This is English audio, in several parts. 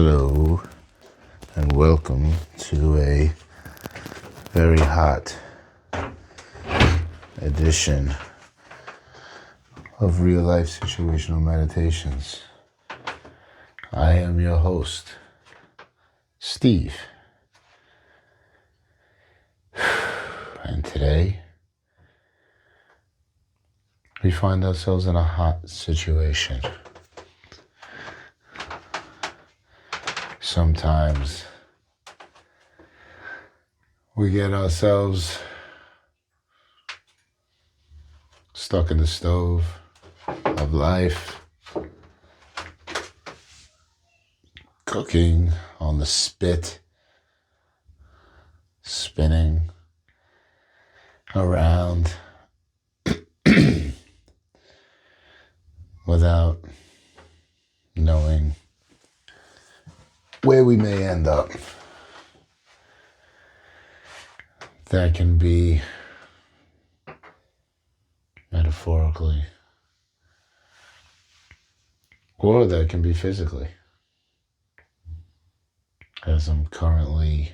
Hello, and welcome to a very hot edition of Real Life Situational Meditations. I am your host, Steve. And today, we find ourselves in a hot situation. Sometimes we get ourselves stuck in the stove of life, cooking on the spit, spinning around without knowing where we may end up. That can be metaphorically, or that can be physically. As I'm currently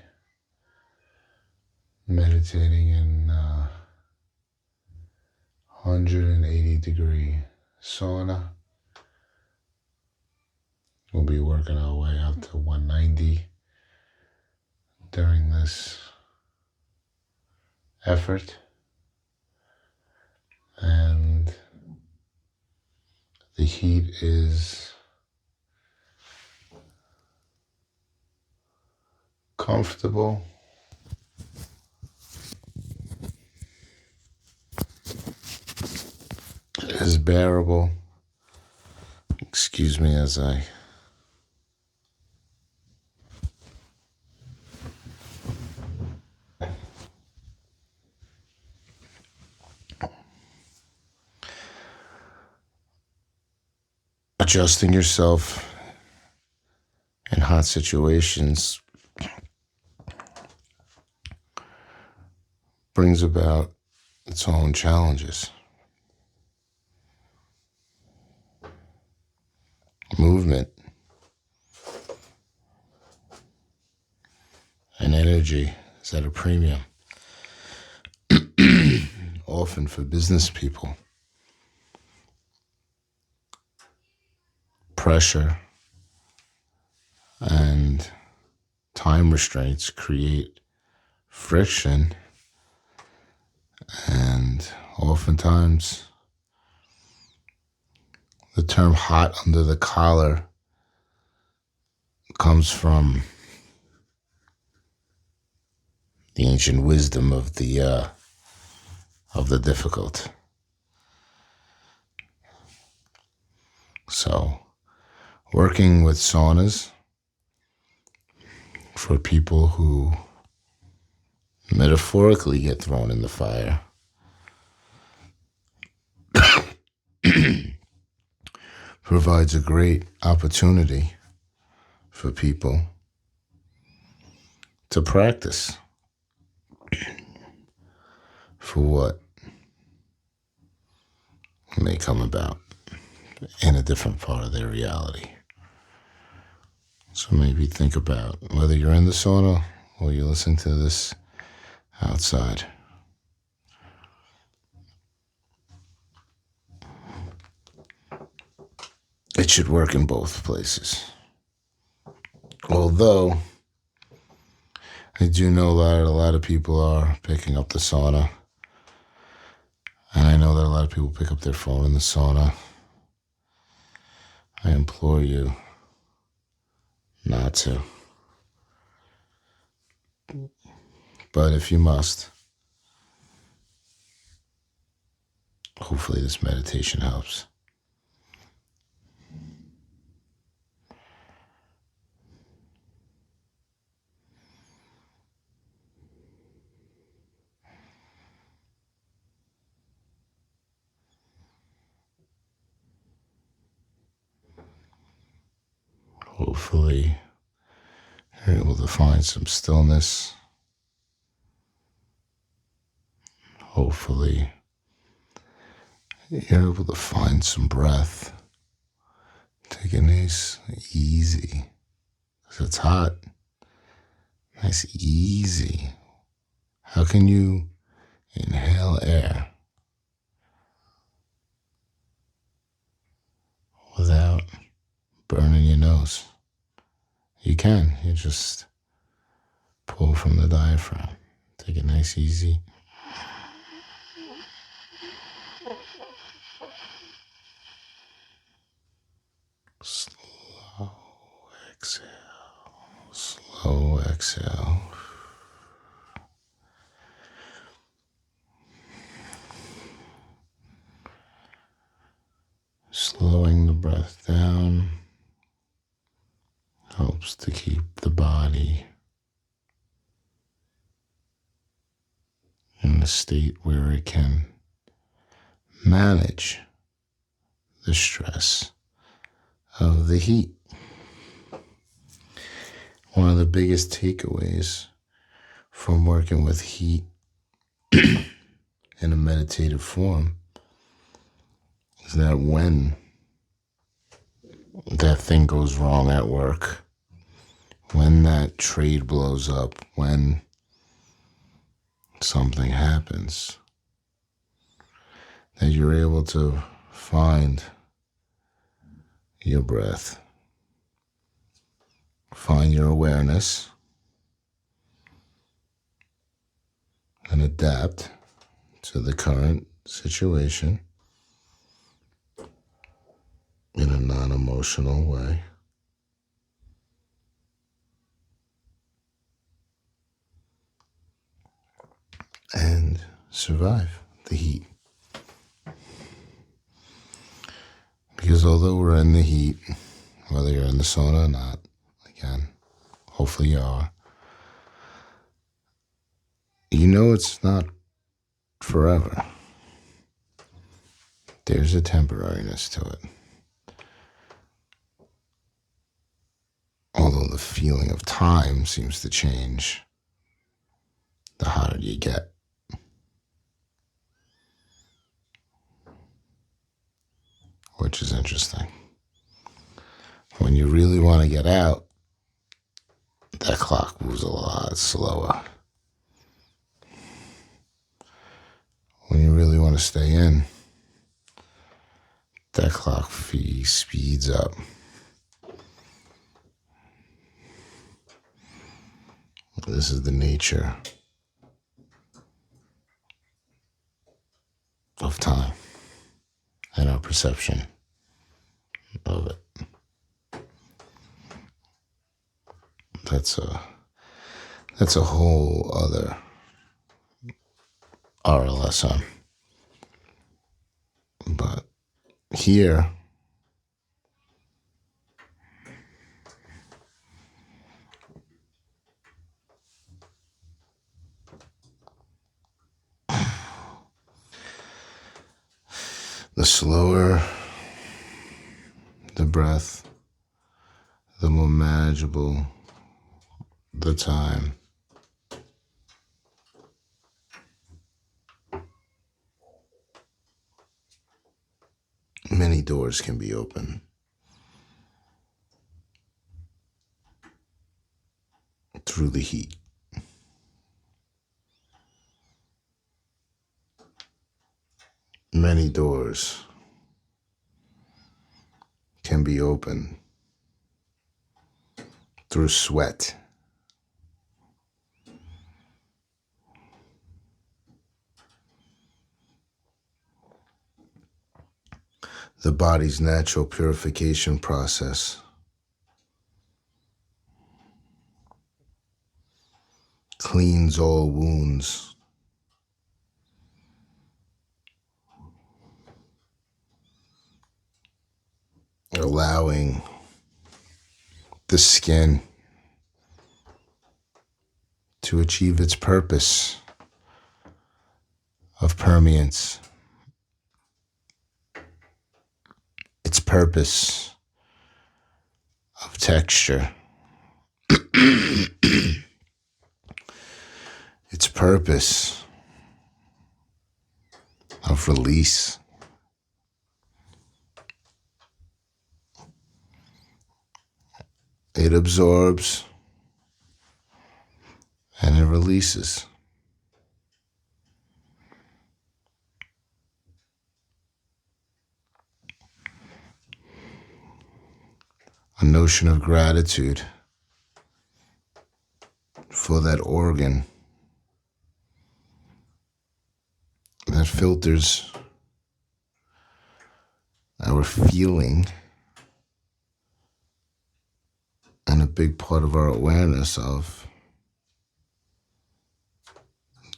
meditating in 180-degree sauna. We'll be working our way up to 190 during this effort. And the heat is comfortable. It is bearable. Excuse me as I adjusting yourself in hot situations brings about its own challenges. Movement and energy is at a premium, often for business people. Pressure and time restraints create friction, and oftentimes the term hot under the collar comes from the ancient wisdom of the difficult. So, working with saunas for people who metaphorically get thrown in the fire provides a great opportunity for people to practice for what may come about in a different part of their reality. So maybe think about whether you're in the sauna or you're listening to this outside. It should work in both places. Although I do know that a lot of people are picking up the sauna. And I know that a lot of people pick up their phone in the sauna. I implore you not to. But if you must, hopefully this meditation helps. Hopefully you're able to find some stillness. Hopefully you're able to find some breath. Take a nice, easy, 'cause it's hot. Nice, easy. How can you inhale air without burning your nose? You can. You just pull from the diaphragm. Take it nice, easy. Slow exhale. Slow exhale. Slowing the breath down helps to keep the body in a state where it can manage the stress of the heat. One of the biggest takeaways from working with heat in a meditative form is that when that thing goes wrong at work, when that trade blows up, when something happens, that you're able to find your breath, find your awareness, and adapt to the current situation in a non-emotional way. And survive the heat. Because although we're in the heat, whether you're in the sauna or not, again, hopefully you are, you know it's not forever. There's a temporariness to it. Although the feeling of time seems to change the hotter you get. Which is interesting. When you really want to get out, that clock moves a lot slower. When you really want to stay in, that clock speeds up. This is the nature of time and our perception of it. That's a whole other RLSM. But here, the slower the breath, the more manageable the time. Many doors can be open through the heat. Many doors can be open through sweat. The body's natural purification process cleans all wounds, allowing the skin to achieve its purpose of permeance, its purpose of texture, its purpose of release. it absorbs and it releases. A notion of gratitude for that organ that filters our feeling and a big part of our awareness of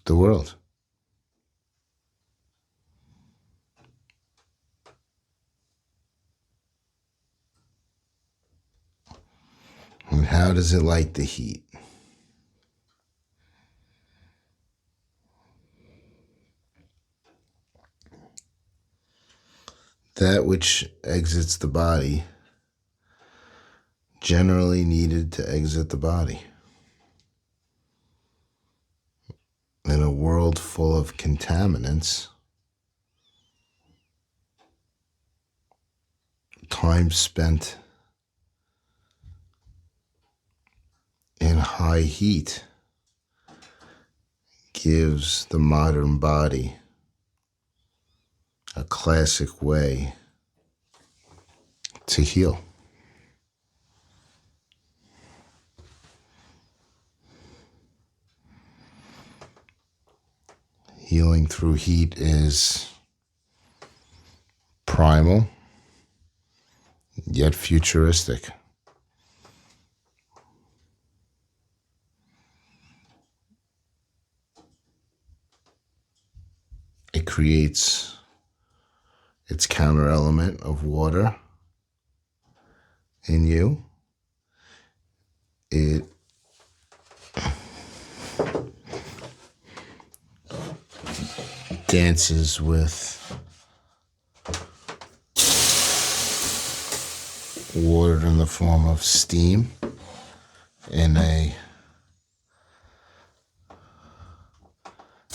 the world. And how does it like the heat? That which exits the body generally needed to exit the body. In a world full of contaminants, time spent in high heat gives the modern body a classic way to heal. Healing through heat is primal, yet futuristic. It creates its counter element of water in you. It dances with water in the form of steam in a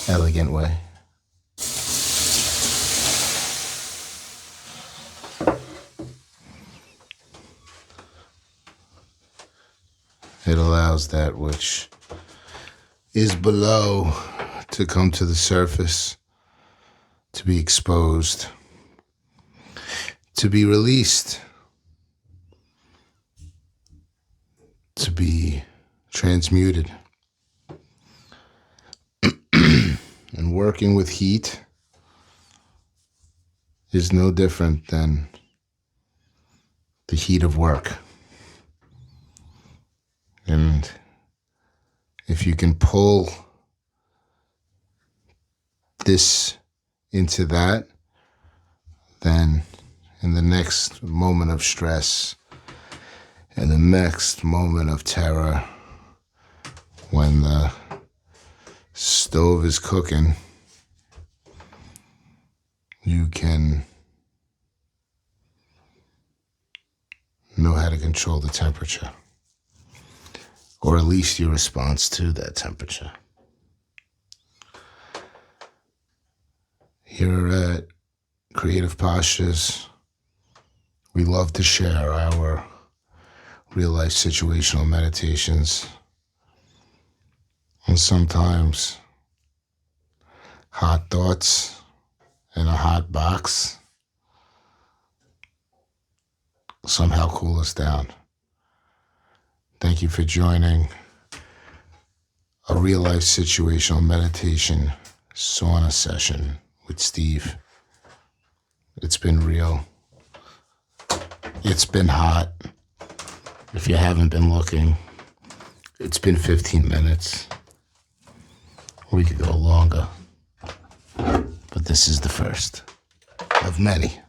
elegant way. It allows that which is below to come to the surface, to be exposed, to be released, to be transmuted. And working with heat is no different than the heat of work. And if you can pull this into that, then in the next moment of stress, in the next moment of terror, when the stove is cooking, you can know how to control the temperature, or at least your response to that temperature. Here at Creative Postures, we love to share our real life situational meditations, and sometimes hot thoughts in a hot box somehow cool us down. Thank you for joining a real life situational meditation sauna session with Steve. It's been real. It's been hot. If you haven't been looking, it's been 15 minutes. We could go longer, but this is the first of many.